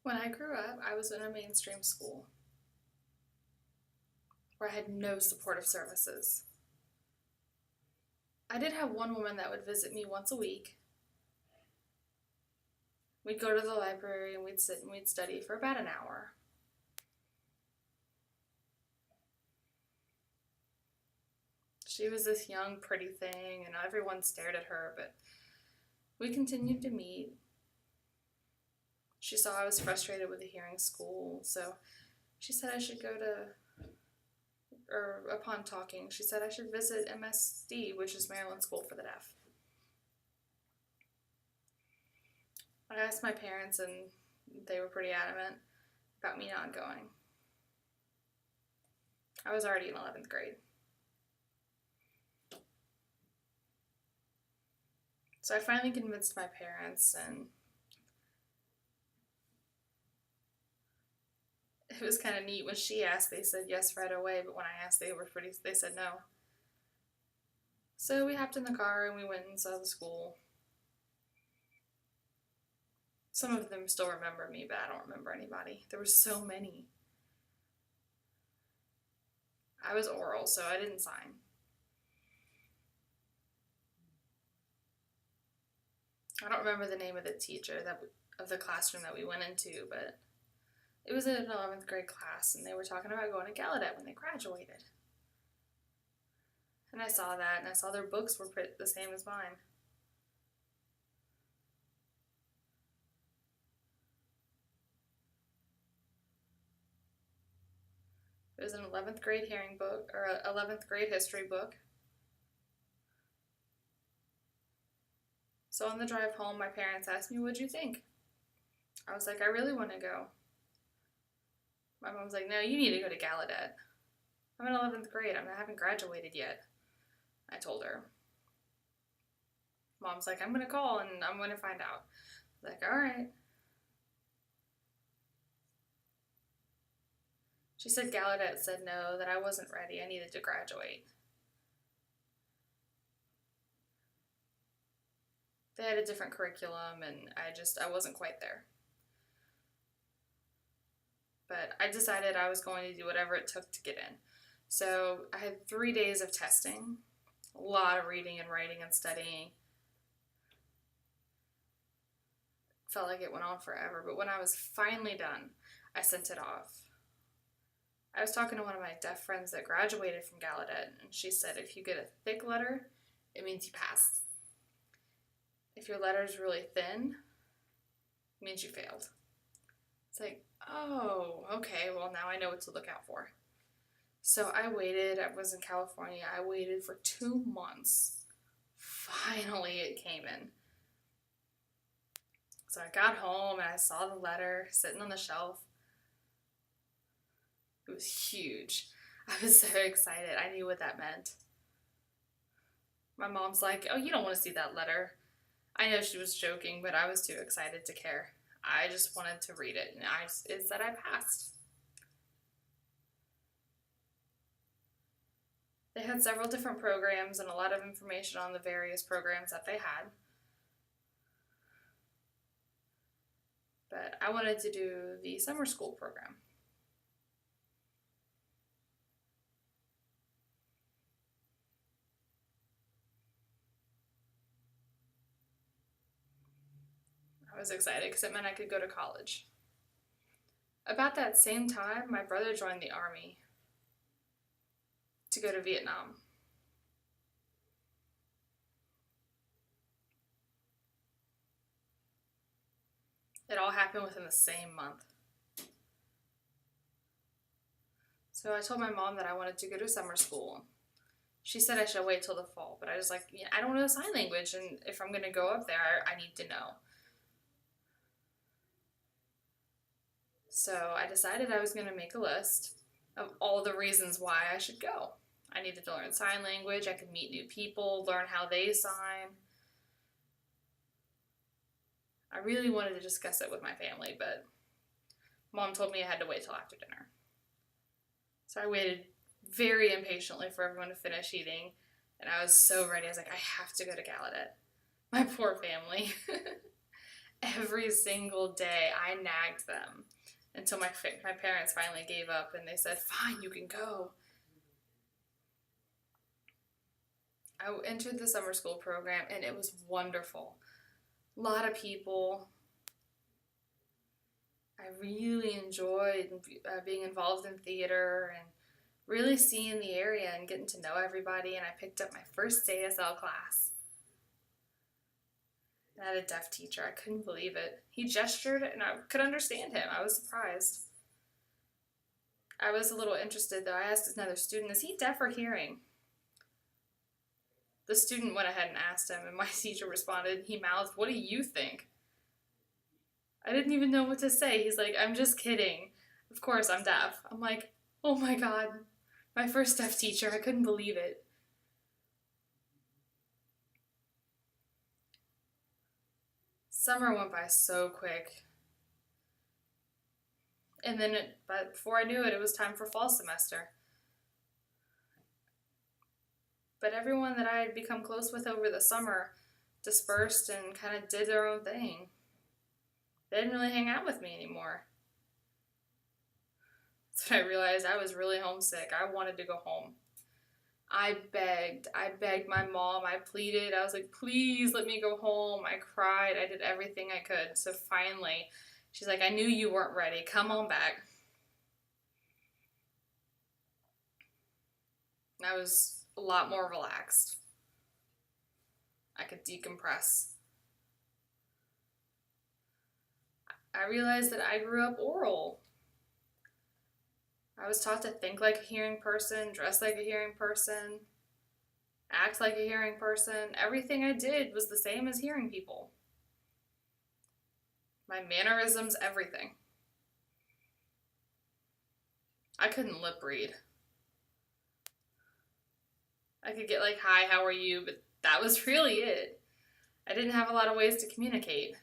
When I grew up, I was in a mainstream school where I had no supportive services. I did have one woman that would visit me once a week. We'd go to the library and we'd sit and we'd study for about an hour. She was this young, pretty thing, and everyone stared at her, but we continued to meet. She saw I was frustrated with the hearing school, so she said I should upon talking, she said I should visit MSD, which is Maryland School for the Deaf. I asked my parents, and they were pretty adamant about me not going. I was already in 11th grade. So I finally convinced my parents, and it was kind of neat. When she asked, they said yes right away, but when I asked, they said no. So we hopped in the car and we went and saw the school. Some of them still remember me, but I don't remember anybody. There were so many. I was oral, so I didn't sign. I don't remember the name of the teacher of the classroom that we went into, but it was an 11th grade class, and they were talking about going to Gallaudet when they graduated. And I saw that, and I saw their books were the same as mine. It was an 11th grade hearing book, or an 11th grade history book. So on the drive home, my parents asked me, what'd you think? I was like, I really want to go. My mom's like, no, you need to go to Gallaudet. I'm in 11th grade. I haven't graduated yet. I told her. Mom's like, I'm going to call and I'm going to find out. I was like, all right. She said Gallaudet said no, that I wasn't ready. I needed to graduate. They had a different curriculum, and I wasn't quite there. But I decided I was going to do whatever it took to get in. So I had 3 days of testing, a lot of reading and writing and studying. Felt like it went on forever, but when I was finally done, I sent it off. I was talking to one of my deaf friends that graduated from Gallaudet, and she said if you get a thick letter, it means you passed. If your letter is really thin, it means you failed. It's like, oh, okay, well now I know what to look out for. So I waited. I was in California. I waited for 2 months. Finally it came in. So I got home and I saw the letter sitting on the shelf. It was huge. I was so excited. I knew what that meant. My mom's like, oh, you don't want to see that letter. I know she was joking, but I was too excited to care. I just wanted to read it, and it said I passed. They had several different programs and a lot of information on the various programs that they had. But I wanted to do the summer school program. I was excited because it meant I could go to college. About that same time, my brother joined the Army to go to Vietnam. It all happened within the same month. So I told my mom that I wanted to go to summer school. She said I should wait till the fall, but I was like, yeah, I don't know sign language, and if I'm going to go up there, I need to know. So I decided I was going to make a list of all the reasons why I should go. I needed to learn sign language, I could meet new people, learn how they sign. I really wanted to discuss it with my family, but Mom told me I had to wait till after dinner. So I waited very impatiently for everyone to finish eating, and I was so ready. I was like, I have to go to Gallaudet. My poor family. Every single day I nagged them until my parents finally gave up and they said, fine, you can go. I entered the summer school program and it was wonderful. A lot of people. I really enjoyed being involved in theater and really seeing the area and getting to know everybody. And I picked up my first ASL class. And I had a deaf teacher. I couldn't believe it. He gestured and I could understand him. I was surprised. I was a little interested though. I asked another student, is he deaf or hearing? The student went ahead and asked him, and my teacher responded. He mouthed, what do you think? I didn't even know what to say. He's like, I'm just kidding. Of course, I'm deaf. I'm like, oh my God, my first deaf teacher. I couldn't believe it. Summer went by so quick. And then, but before I knew it, it was time for fall semester. But everyone that I had become close with over the summer dispersed and kind of did their own thing. They didn't really hang out with me anymore. That's when I realized I was really homesick. I wanted to go home. I begged my mom. I pleaded. I was like, please let me go home. I cried. I did everything I could. So finally, she's like, I knew you weren't ready. Come on back. And I was a lot more relaxed. I could decompress. I realized that I grew up oral. I was taught to think like a hearing person, dress like a hearing person, act like a hearing person. Everything I did was the same as hearing people. My mannerisms, everything. I couldn't lip read. I could get like, hi, how are you? But that was really it. I didn't have a lot of ways to communicate.